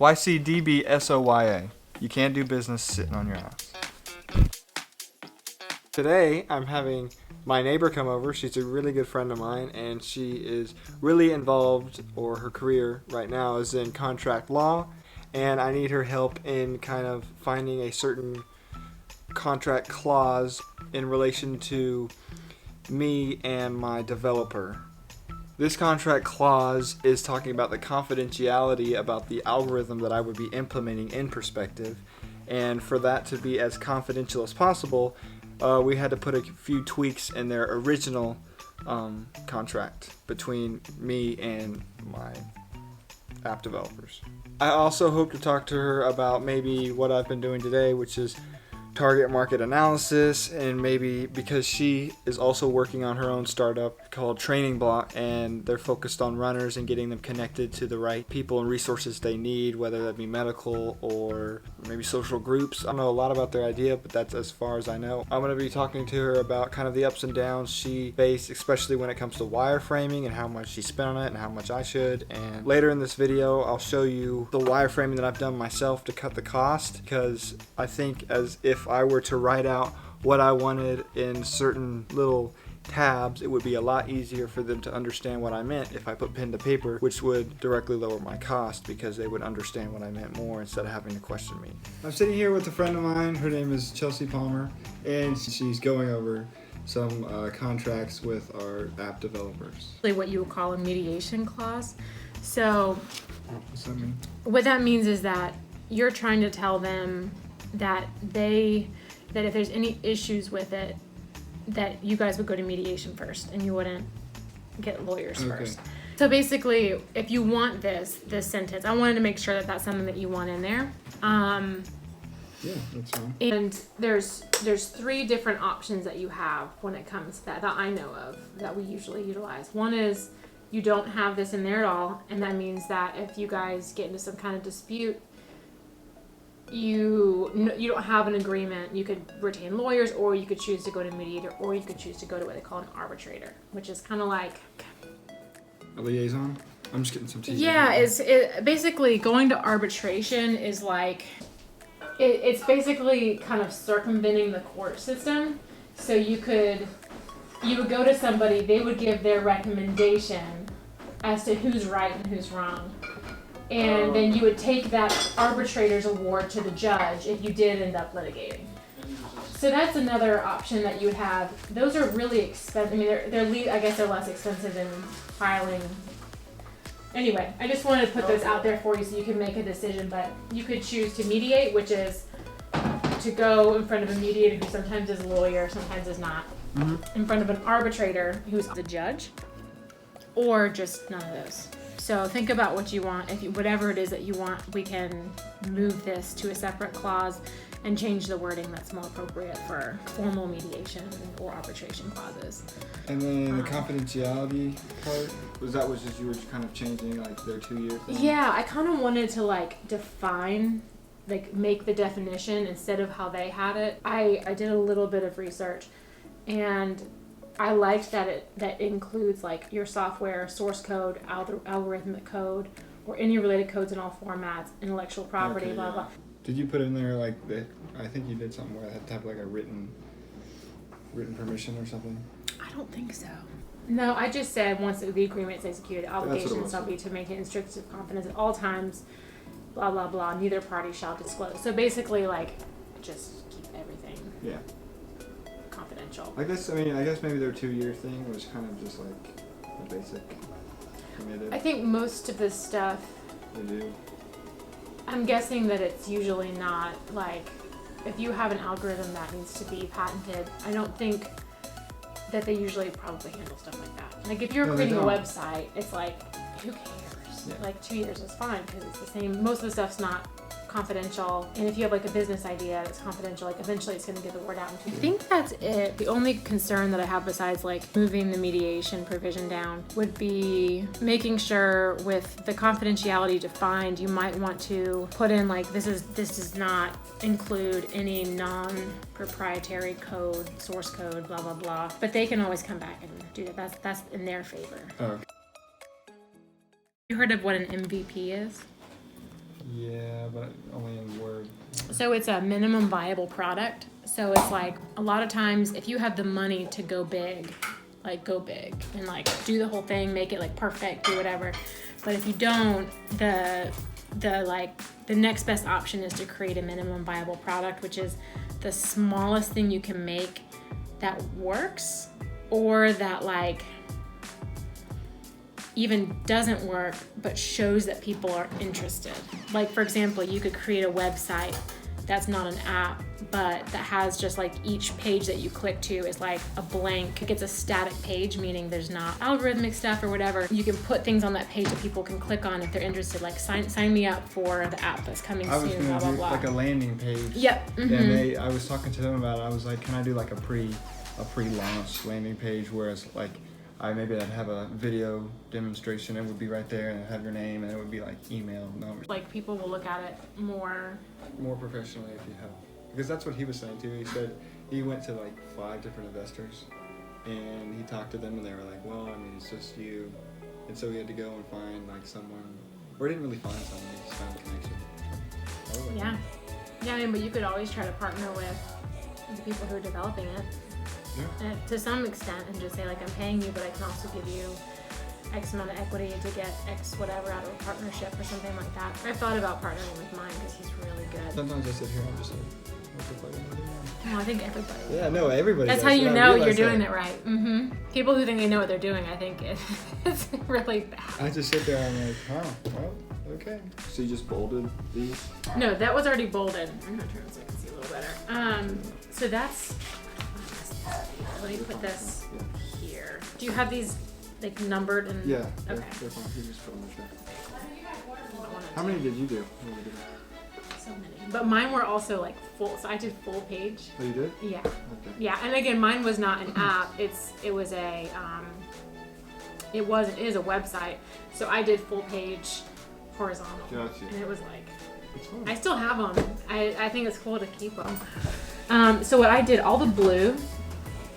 YCDBSOYA. You can't do business sitting on your ass. Today, I'm having my neighbor come over. She's a really good friend of mine, and she is really involved, or her career right now is in contract law, and I need her help in kind of finding a certain contract clause in relation to me and my developer. This contract clause is talking about the confidentiality about the algorithm that I would be implementing in Perspective, and for that to be as confidential as possible, we had to put a few tweaks in their original contract between me and my app developers. I also hope to talk to her about maybe what I've been doing today, which is target market analysis, and maybe because she is also working on her own startup called Training Block, and they're focused on runners and getting them connected to the right people and resources they need, whether that be medical or maybe social groups. I don't know a lot about their idea, but that's as far as I know. I'm going to be talking to her about kind of the ups and downs she faced, especially when it comes to wireframing and how much she spent on it and how much I should. And later in this video, I'll show you the wireframing that I've done myself to cut the cost, because I think as if I were to write out what I wanted in certain little tabs, it would be a lot easier for them to understand what I meant if I put pen to paper, which would directly lower my cost because they would understand what I meant more instead of having to question me. I'm sitting here with a friend of mine. Her name is Chelsea Palmer, and she's going over some contracts with our app developers. What you would call a mediation clause. So What's that mean? what that means is that you're trying to tell them that if there's any issues with it, that you guys would go to mediation first and you wouldn't get lawyers first. So basically, if you want this sentence, I wanted to make sure that that's something that you want in there. Yeah, that's fine. And there's 3 different options that you have when it comes to that I know of that we usually utilize. One is you don't have this in there at all, and that means that if you guys get into some kind of dispute, you don't have an agreement, you could retain lawyers, or you could choose to go to a mediator, or you could choose to go to what they call an arbitrator, which is kind of like A liaison? I'm just getting some tea. yeah, basically going to arbitration is like it's basically kind of circumventing the court system. So you would go to somebody, they would give their recommendation as to who's right and who's wrong. And then you would take that arbitrator's award to the judge if you did end up litigating. So that's another option that you would have. Those are really expensive. I mean, I guess they're less expensive than filing. Anyway, I just wanted to put those out there for you so you can make a decision. But you could choose to mediate, which is to go in front of a mediator who sometimes is a lawyer, sometimes is not, in front of an arbitrator who's the judge, or just none of those. So think about what you want. Whatever it is that you want, we can move this to a separate clause and change the wording that's more appropriate for formal mediation or arbitration clauses. And then the confidentiality part, was that just you were kind of changing like their 2-year thing? Yeah, I kind of wanted to define, make the definition instead of how they had it. I did a little bit of research, and I liked that that includes your software, source code, algorithmic code, or any related codes in all formats, intellectual property, blah, blah. Did you put in there I think you did something where it had to have a written permission or something? I don't think so. No, I just said once the agreement is executed, obligations shall be to maintain in strict confidence at all times, blah, blah, blah, neither party shall disclose. So basically, just keep everything confidential. I guess maybe their 2-year thing was kind of just the basic committed. I think most of this stuff, They do. I'm guessing that it's usually not if you have an algorithm that needs to be patented, I don't think that they usually probably handle stuff like that. If you're creating a website, it's who cares? Yeah. 2 years is fine because it's the same. Most of the stuff's not confidential, and if you have a business idea that's confidential, eventually it's going to get the word out. I think that's it. The only concern that I have besides moving the mediation provision down would be making sure with the confidentiality defined, you might want to put in this does not include any non-proprietary code, source code, blah blah blah, but they can always come back and do that. That's in their favor. Oh. You heard of what an MVP is? Yeah. but only in Word. So it's a minimum viable product. So it's like a lot of times if you have the money to go big, like go big and like do the whole thing, make it like perfect, do whatever. But if you don't, the next best option is to create a minimum viable product, which is the smallest thing you can make that works, or that like even doesn't work but shows that people are interested. Like for example, you could create a website that's not an app, but that has just like each page that you click to is like a blank. It's a static page, meaning there's not algorithmic stuff or whatever. You can put things on that page that people can click on if they're interested. Like sign me up for the app that's coming I was soon, gonna blah, blah, do blah. like a landing page. Yep. Mm-hmm. And I was talking to them about it. I was like, can I do like a pre-launch landing page, whereas like maybe I'd have a video demonstration. It would be right there, and it'd have your name, and it would be like email numbers. Like people will look at it more Professionally, if you have, because that's what he was saying too. He said he went to like 5 different investors, and he talked to them, and they were like, well, I mean, it's just you, and so he had to go and find like someone, or he didn't really find someone, he just found a connection. I was like, Yeah. Yeah, I mean, but you could always try to partner with the people who are developing it. Yeah. To some extent, and just say like, I'm paying you, but I can also give you X amount of equity to get X whatever out of a partnership or something like that. I've thought about partnering with mine because he's really good. Sometimes I sit here and I'm just like, what the fuck am I doing? Well, I think everybody. Yeah, no, everybody. That's does, how you and I know you're realize doing that. it right. Mm-hmm. People who think they know what they're doing, I think it's really bad. I just sit there and I'm like, well, okay. So you just bolded these? No, that was already bolded. I'm gonna turn so I can see a little better. So that's. Let me put this here. Do you have these like numbered and? Yeah. Okay. They're fine. You just put them in there. How many did you do? So many. But mine were also like full. So I did full page. Oh, you did? Yeah. Okay. Yeah, and again, mine was not an app. It is a website. So I did full page horizontal. Gotcha. And it was like, It's fun. I still have them. I think it's cool to keep them. So what I did, all the blue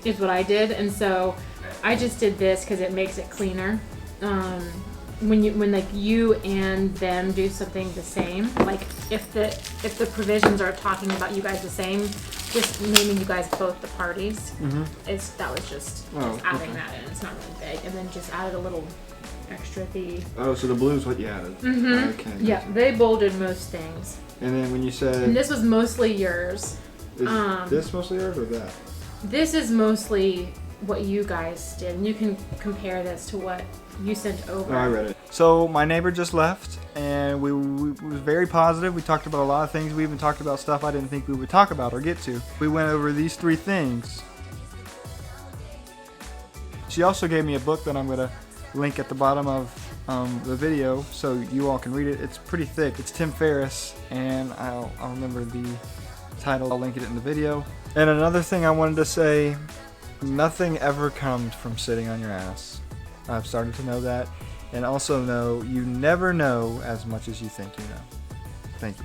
is what I did, and so I just did this because it makes it cleaner. When like you and them do something the same, like if the provisions are talking about you guys the same, just naming you guys both the parties. Mm-hmm. That was just adding that in. It's not really big, and then just added a little extra Oh, so the blue is what you added. Mm-hmm. Okay. Yeah, they bolded most things, And then when you and said, this was mostly yours. is this mostly yours or that? This is mostly what you guys did, and you can compare this to what you sent over. Oh, I read it. So my neighbor just left, and we was very positive. We talked about a lot of things. We even talked about stuff I didn't think we would talk about or get to. We went over these 3 things. She also gave me a book that I'm going to link at the bottom of the video so you all can read it. It's pretty thick. It's Tim Ferriss, and I'll remember the title. I'll link it in the video. And another thing I wanted to say, nothing ever comes from sitting on your ass. I've started to know that, and also know you never know as much as you think you know. Thank you.